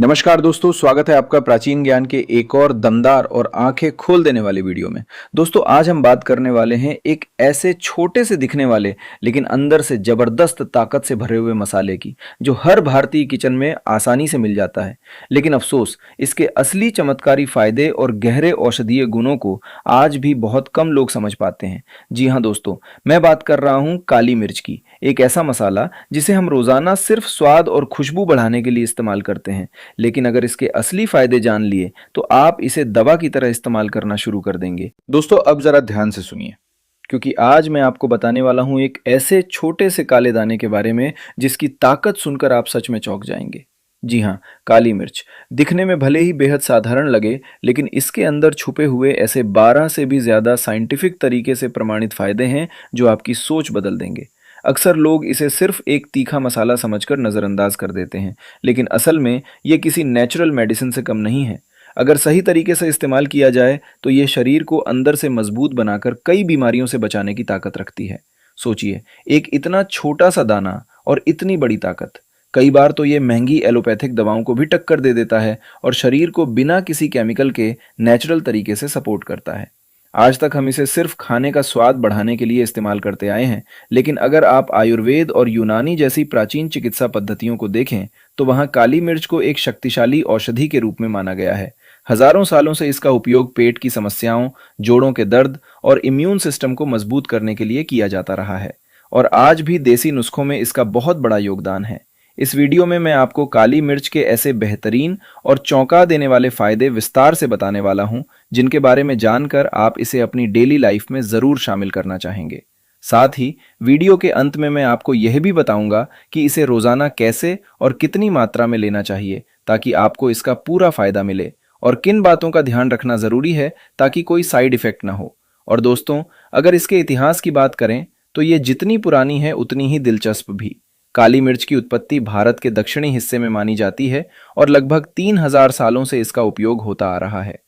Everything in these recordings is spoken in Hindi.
नमस्कार दोस्तों, स्वागत है आपका प्राचीन ज्ञान के एक और दमदार और आंखें खोल देने वाले वीडियो में। दोस्तों, आज हम बात करने वाले हैं एक ऐसे छोटे से दिखने वाले लेकिन अंदर से जबरदस्त ताकत से भरे हुए मसाले की, जो हर भारतीय किचन में आसानी से मिल जाता है। लेकिन अफसोस, इसके असली चमत्कारी फायदे और गहरे औषधीय गुणों को आज भी बहुत कम लोग समझ पाते हैं। जी हाँ दोस्तों, मैं बात कर रहा हूँ काली मिर्च की। एक ऐसा मसाला जिसे हम रोजाना सिर्फ स्वाद और खुशबू बढ़ाने के लिए इस्तेमाल करते हैं, लेकिन अगर इसके असली फायदे जान लिए तो आप इसे दवा की तरह इस्तेमाल करना शुरू कर देंगे। दोस्तों, अब जरा ध्यान से सुनिए, क्योंकि आज मैं आपको बताने वाला हूं एक ऐसे छोटे से काले दाने के बारे में जिसकी ताकत सुनकर आप सच में चौंक जाएंगे। जी हाँ, काली मिर्च दिखने में भले ही बेहद साधारण लगे, लेकिन इसके अंदर छुपे हुए ऐसे 12 से भी ज्यादा साइंटिफिक तरीके से प्रमाणित फायदे हैं जो आपकी सोच बदल देंगे। अक्सर लोग इसे सिर्फ एक तीखा मसाला समझकर नज़रअंदाज कर देते हैं, लेकिन असल में ये किसी नेचुरल मेडिसिन से कम नहीं है। अगर सही तरीके से इस्तेमाल किया जाए तो ये शरीर को अंदर से मजबूत बनाकर कई बीमारियों से बचाने की ताकत रखती है। सोचिए, एक इतना छोटा सा दाना और इतनी बड़ी ताकत। कई बार तो ये महंगी एलोपैथिक दवाओं को भी टक्कर दे देता है और शरीर को बिना किसी केमिकल के नेचुरल तरीके से सपोर्ट करता है। आज तक हम इसे सिर्फ खाने का स्वाद बढ़ाने के लिए इस्तेमाल करते आए हैं, लेकिन अगर आप आयुर्वेद और यूनानी जैसी प्राचीन चिकित्सा पद्धतियों को देखें तो वहां काली मिर्च को एक शक्तिशाली औषधि के रूप में माना गया है। हजारों सालों से इसका उपयोग पेट की समस्याओं, जोड़ों के दर्द और इम्यून सिस्टम को मजबूत करने के लिए किया जाता रहा है, और आज भी देसी नुस्खों में इसका बहुत बड़ा योगदान है। इस वीडियो में मैं आपको काली मिर्च के ऐसे बेहतरीन और चौंका देने वाले फायदे विस्तार से बताने वाला हूं, जिनके बारे में जानकर आप इसे अपनी डेली लाइफ में जरूर शामिल करना चाहेंगे। साथ ही वीडियो के अंत में मैं आपको यह भी बताऊंगा कि इसे रोजाना कैसे और कितनी मात्रा में लेना चाहिए ताकि आपको इसका पूरा फायदा मिले, और किन बातों का ध्यान रखना जरूरी है ताकि कोई साइड इफेक्ट ना हो। और दोस्तों, अगर इसके इतिहास की बात करें तो ये जितनी पुरानी है उतनी ही दिलचस्प भी। काली मिर्च की उत्पत्ति भारत के दक्षिणी हिस्से में मानी जाती है और लगभग 3000 सालों से इसका उपयोग होता आ रहा है।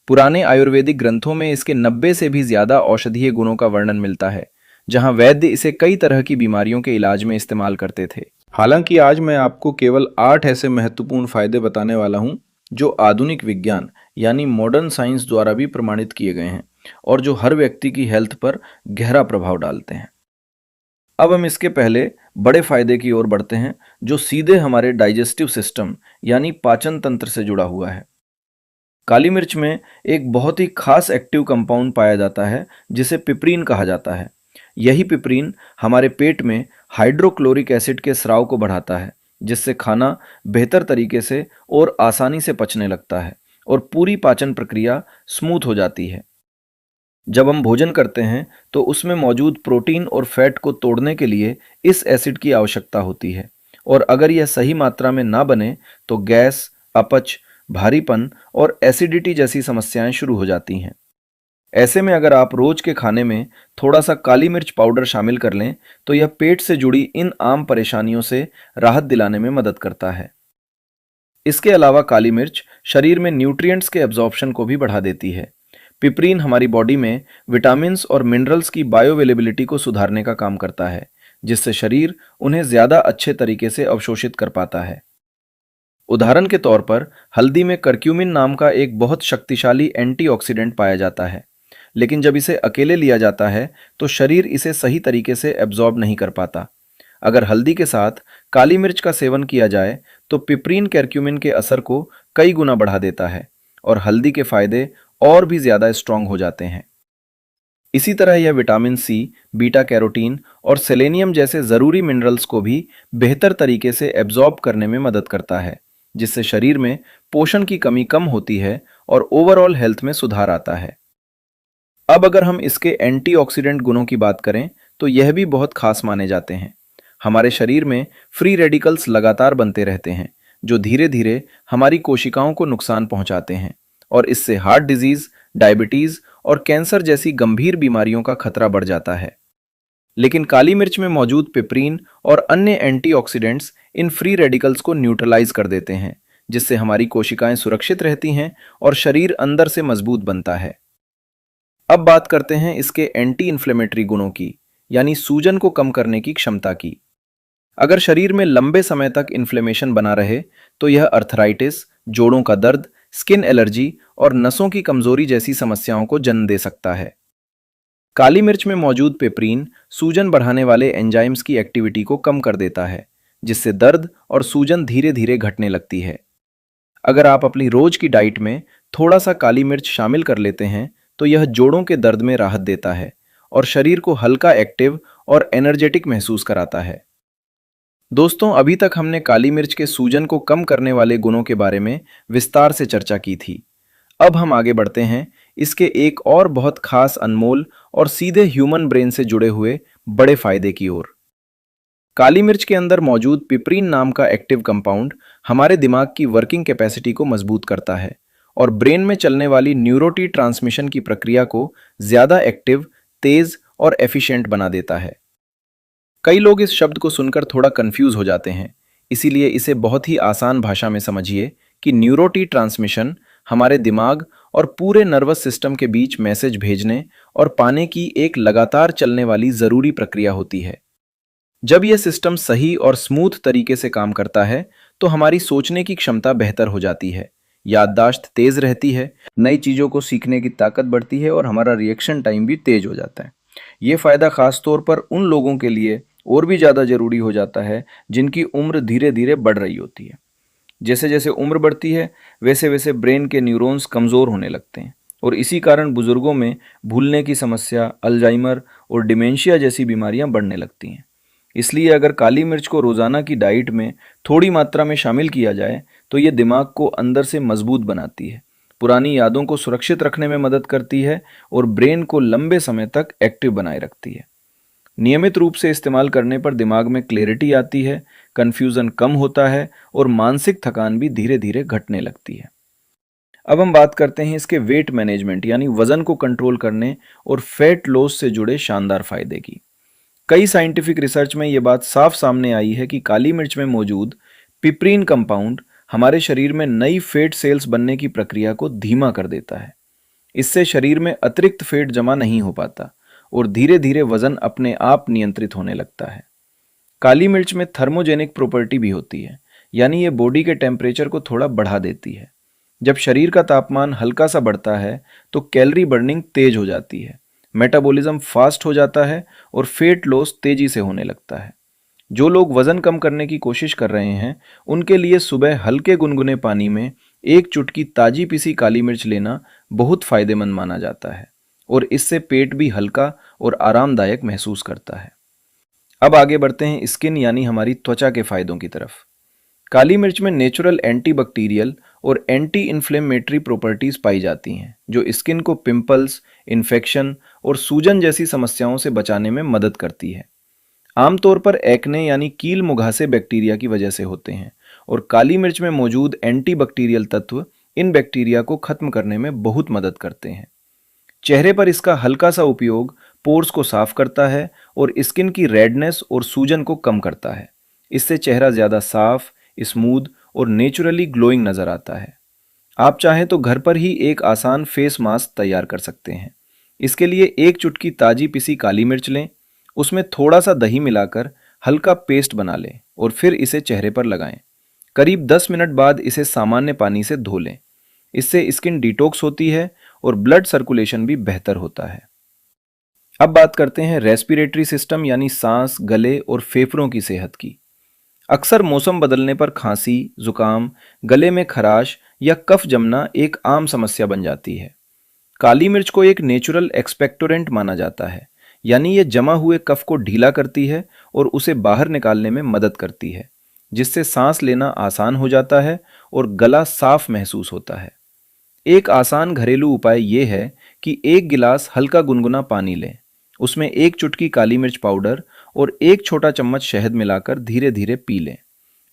पुराने आयुर्वेदिक ग्रंथों में इसके 90 से भी ज्यादा औषधीय गुणों का वर्णन मिलता है, जहां वैद्य इसे कई तरह की बीमारियों के इलाज में इस्तेमाल करते थे। हालांकि आज मैं आपको केवल 8 ऐसे महत्वपूर्ण फायदे बताने वाला हूं जो आधुनिक विज्ञान यानी मॉडर्न साइंस द्वारा भी प्रमाणित किए गए हैं और जो हर व्यक्ति की हेल्थ पर गहरा प्रभाव डालते हैं। अब हम इसके पहले बड़े फायदे की ओर बढ़ते हैं, जो सीधे हमारे डाइजेस्टिव सिस्टम यानी पाचन तंत्र से जुड़ा हुआ है। काली मिर्च में एक बहुत ही खास एक्टिव कंपाउंड पाया जाता है जिसे पिपरीन कहा जाता है। यही पिपरीन हमारे पेट में हाइड्रोक्लोरिक एसिड के स्राव को बढ़ाता है, जिससे खाना बेहतर तरीके से और आसानी से पचने लगता है और पूरी पाचन प्रक्रिया स्मूथ हो जाती है। जब हम भोजन करते हैं तो उसमें मौजूद प्रोटीन और फैट को तोड़ने के लिए इस एसिड की आवश्यकता होती है, और अगर यह सही मात्रा में ना बने तो गैस, अपच, भारीपन और एसिडिटी जैसी समस्याएं शुरू हो जाती हैं। ऐसे में अगर आप रोज के खाने में थोड़ा सा काली मिर्च पाउडर शामिल कर लें तो यह पेट से जुड़ी इन आम परेशानियों से राहत दिलाने में मदद करता है। इसके अलावा काली मिर्च शरीर में न्यूट्रिएंट्स के एब्जॉर्प्शन को भी बढ़ा देती है। पिपरीन हमारी बॉडी में विटामिन्स और मिनरल्स की बायोअवेलेबिलिटी को सुधारने का काम करता है, जिससे शरीर उन्हें ज्यादा अच्छे तरीके से अवशोषित कर पाता है। उदाहरण के तौर पर हल्दी में करक्यूमिन नाम का एक बहुत शक्तिशाली एंटीऑक्सीडेंट पाया जाता है, लेकिन जब इसे अकेले लिया जाता है तो शरीर इसे सही तरीके से एब्जॉर्ब नहीं कर पाता। अगर हल्दी के साथ काली मिर्च का सेवन किया जाए तो पिपरीन करक्यूमिन के असर को कई गुना बढ़ा देता है और हल्दी के फायदे और भी ज्यादा स्ट्रांग हो जाते हैं। इसी तरह यह विटामिन सी, बीटा कैरोटीन और सेलेनियम जैसे जरूरी मिनरल्स को भी बेहतर तरीके से एब्जॉर्ब करने में मदद करता है, जिससे शरीर में पोषण की कमी कम होती है और ओवरऑल हेल्थ में सुधार आता है। अब अगर हम इसके एंटीऑक्सीडेंट गुणों की बात करें तो यह भी बहुत खास माने जाते हैं। हमारे शरीर में फ्री रेडिकल्स लगातार बनते रहते हैं, जो धीरे धीरे हमारी कोशिकाओं को नुकसान पहुंचाते हैं, और इससे हार्ट डिजीज, डायबिटीज और कैंसर जैसी गंभीर बीमारियों का खतरा बढ़ जाता है। लेकिन काली मिर्च में मौजूद पिपरीन और अन्य एंटीऑक्सीडेंट्स इन फ्री रेडिकल्स को न्यूट्रलाइज कर देते हैं, जिससे हमारी कोशिकाएं सुरक्षित रहती हैं और शरीर अंदर से मजबूत बनता है। अब बात करते हैं इसके एंटी इन्फ्लेमेटरी गुणों की, यानी सूजन को कम करने की क्षमता की। अगर शरीर में लंबे समय तक इन्फ्लेमेशन बना रहे तो यह अर्थराइटिस, जोड़ों का दर्द, स्किन एलर्जी और नसों की कमजोरी जैसी समस्याओं को जन्म दे सकता है। काली मिर्च में मौजूद पेपरीन सूजन बढ़ाने वाले एंजाइम्स की एक्टिविटी को कम कर देता है, जिससे दर्द और सूजन धीरे धीरे घटने लगती है। अगर आप अपनी रोज की डाइट में थोड़ा सा काली मिर्च शामिल कर लेते हैं, तो यह जोड़ों के दर्द में राहत देता है और शरीर को हल्का एक्टिव और एनर्जेटिक महसूस कराता है। दोस्तों, अभी तक हमने काली मिर्च के सूजन को कम करने वाले गुणों के बारे में विस्तार से चर्चा की थी। अब हम आगे बढ़ते हैं इसके एक और बहुत खास, अनमोल और सीधे ह्यूमन ब्रेन से जुड़े हुए बड़े फायदे की ओर। काली मिर्च के अंदर मौजूद पिपरीन नाम का एक्टिव कंपाउंड हमारे दिमाग की वर्किंग कैपेसिटी को मजबूत करता है और ब्रेन में चलने वाली न्यूरोटी ट्रांसमिशन की प्रक्रिया को ज्यादा एक्टिव, तेज और एफिशिएंट बना देता है। कई लोग इस शब्द को सुनकर थोड़ा कंफ्यूज हो जाते हैं, इसीलिए इसे बहुत ही आसान भाषा में समझिए कि न्यूरोटी ट्रांसमिशन हमारे दिमाग और पूरे नर्वस सिस्टम के बीच मैसेज भेजने और पाने की एक लगातार चलने वाली जरूरी प्रक्रिया होती है। जब यह सिस्टम सही और स्मूथ तरीके से काम करता है, तो हमारी सोचने की क्षमता बेहतर हो जाती है, याददाश्त तेज रहती है, नई चीजों को सीखने की ताकत बढ़ती है और हमारा रिएक्शन टाइम भी तेज हो जाता है। ये फायदा खास तौर पर उन लोगों के लिए और भी ज्यादा जरूरी हो जाता है जिनकी उम्र धीरे धीरे बढ़ रही होती है। जैसे जैसे उम्र बढ़ती है, वैसे वैसे ब्रेन के न्यूरॉन्स कमजोर होने लगते हैं और इसी कारण बुजुर्गों में भूलने की समस्या, अल्जाइमर और डिमेंशिया जैसी बीमारियां बढ़ने लगती हैं। इसलिए अगर काली मिर्च को रोजाना की डाइट में थोड़ी मात्रा में शामिल किया जाए, तो ये दिमाग को अंदर से मजबूत बनाती है, पुरानी यादों को सुरक्षित रखने में मदद करती है और ब्रेन को लंबे समय तक एक्टिव बनाए रखती है। नियमित रूप से इस्तेमाल करने पर दिमाग में क्लैरिटी आती है, कंफ्यूजन कम होता है और मानसिक थकान भी धीरे धीरे घटने लगती है। अब हम बात करते हैं इसके वेट मैनेजमेंट यानी वजन को कंट्रोल करने और फैट लॉस से जुड़े शानदार फायदे की। कई साइंटिफिक रिसर्च में यह बात साफ सामने आई है कि काली मिर्च में मौजूद पिपरीन कंपाउंड हमारे शरीर में नई फैट सेल्स बनने की प्रक्रिया को धीमा कर देता है। इससे शरीर में अतिरिक्त फैट जमा नहीं हो पाता और धीरे धीरे वजन अपने आप नियंत्रित होने लगता है। काली मिर्च में थर्मोजेनिक प्रॉपर्टी भी होती है, यानी ये बॉडी के टेम्परेचर को थोड़ा बढ़ा देती है। जब शरीर का तापमान हल्का सा बढ़ता है, तो कैलोरी बर्निंग तेज हो जाती है, मेटाबॉलिज्म फास्ट हो जाता है और फैट लॉस तेजी से होने लगता है। जो लोग वजन कम करने की कोशिश कर रहे हैं, उनके लिए सुबह हल्के गुनगुने पानी में एक चुटकी ताजी पिसी काली मिर्च लेना बहुत फायदेमंद माना जाता है और इससे पेट भी हल्का और आरामदायक महसूस करता है। अब आगे बढ़ते हैं स्किन यानी हमारी त्वचा के फायदों की तरफ। काली मिर्च में नेचुरल एंटीबैक्टीरियल और एंटी इन्फ्लेमेटरी प्रॉपर्टीज पाई जाती हैं, जो स्किन को पिंपल्स, इन्फेक्शन और सूजन जैसी समस्याओं से बचाने में मदद करती है। आमतौर पर एक्ने यानी कील मुहासे बैक्टीरिया की वजह से होते हैं और काली मिर्च में मौजूद एंटीबैक्टीरियल तत्व इन बैक्टीरिया को खत्म करने में बहुत मदद करते हैं। चेहरे पर इसका हल्का सा उपयोग पोर्स को साफ करता है और स्किन की रेडनेस और सूजन को कम करता है। इससे चेहरा ज्यादा साफ, स्मूथ और नेचुरली ग्लोइंग नजर आता है। आप चाहें तो घर पर ही एक आसान फेस मास्क तैयार कर सकते हैं। इसके लिए एक चुटकी ताजी पिसी काली मिर्च लें, उसमें थोड़ा सा दही मिलाकर हल्का पेस्ट बना लें और फिर इसे चेहरे पर लगाएं। करीब 10 मिनट बाद इसे सामान्य पानी से धो लें। इससे स्किन डिटॉक्स होती है और ब्लड सर्कुलेशन भी बेहतर होता है। अब बात करते हैं रेस्पिरेटरी सिस्टम यानी सांस, गले और फेफड़ों की सेहत की। अक्सर मौसम बदलने पर खांसी, जुकाम, गले में खराश या कफ जमना एक आम समस्या बन जाती है। काली मिर्च को एक नेचुरल एक्सपेक्टोरेंट माना जाता है, यानी ये जमा हुए कफ को ढीला करती है और उसे बाहर निकालने में मदद करती है, जिससे सांस लेना आसान हो जाता है और गला साफ महसूस होता है। एक आसान घरेलू उपाय ये है कि एक गिलास हल्का गुनगुना पानी लें, उसमें एक चुटकी काली मिर्च पाउडर और एक छोटा चम्मच शहद मिलाकर धीरे धीरे पी लें।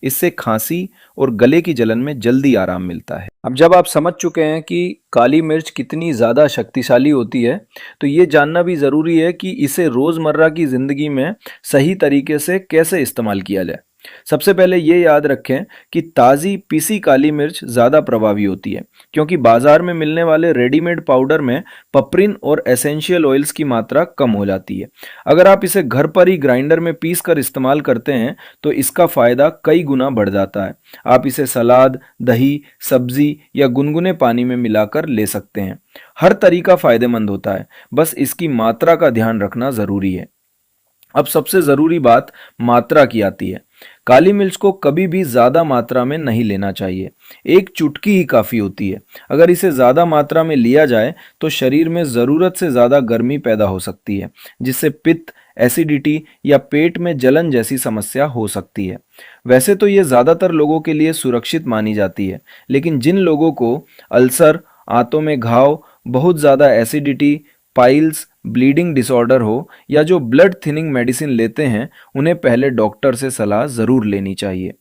इससे खांसी और गले की जलन में जल्दी आराम मिलता है। अब जब आप समझ चुके हैं कि काली मिर्च कितनी ज़्यादा शक्तिशाली होती है, तो ये जानना भी ज़रूरी है कि इसे रोज़मर्रा की ज़िंदगी में सही तरीके से कैसे इस्तेमाल किया जाए। सबसे पहले ये याद रखें कि ताज़ी पीसी काली मिर्च ज़्यादा प्रभावी होती है, क्योंकि बाजार में मिलने वाले रेडीमेड पाउडर में पपरिन और एसेंशियल ऑयल्स की मात्रा कम हो जाती है। अगर आप इसे घर पर ही ग्राइंडर में पीस कर इस्तेमाल करते हैं तो इसका फ़ायदा कई गुना बढ़ जाता है। आप इसे सलाद, दही, सब्जी या गुनगुने पानी में मिलाकर ले सकते हैं। हर तरीका फ़ायदेमंद होता है, बस इसकी मात्रा का ध्यान रखना ज़रूरी है। अब सबसे ज़रूरी बात मात्रा की आती है। काली मिर्च को कभी भी ज़्यादा मात्रा में नहीं लेना चाहिए। एक चुटकी ही काफ़ी होती है। अगर इसे ज़्यादा मात्रा में लिया जाए तो शरीर में ज़रूरत से ज़्यादा गर्मी पैदा हो सकती है, जिससे पित्त, एसिडिटी या पेट में जलन जैसी समस्या हो सकती है। वैसे तो ये ज़्यादातर लोगों के लिए सुरक्षित मानी जाती है, लेकिन जिन लोगों को अल्सर, आंतों में घाव, बहुत ज़्यादा एसिडिटी, पाइल्स, ब्लीडिंग डिसऑर्डर हो या जो ब्लड थिनिंग मेडिसिन लेते हैं, उन्हें पहले डॉक्टर से सलाह ज़रूर लेनी चाहिए।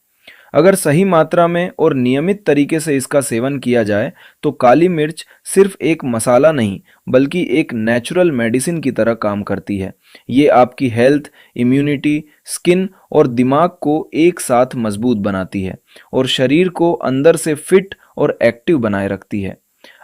अगर सही मात्रा में और नियमित तरीके से इसका सेवन किया जाए तो काली मिर्च सिर्फ एक मसाला नहीं, बल्कि एक नेचुरल मेडिसिन की तरह काम करती है। ये आपकी हेल्थ, इम्यूनिटी, स्किन और दिमाग को एक साथ मजबूत बनाती है और शरीर को अंदर से फिट और एक्टिव बनाए रखती है।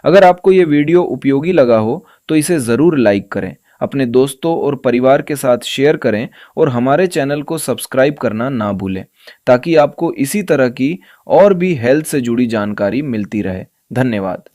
अगर आपको ये वीडियो उपयोगी लगा हो तो इसे ज़रूर लाइक करें, अपने दोस्तों और परिवार के साथ शेयर करें और हमारे चैनल को सब्सक्राइब करना ना भूलें, ताकि आपको इसी तरह की और भी हेल्थ से जुड़ी जानकारी मिलती रहे। धन्यवाद।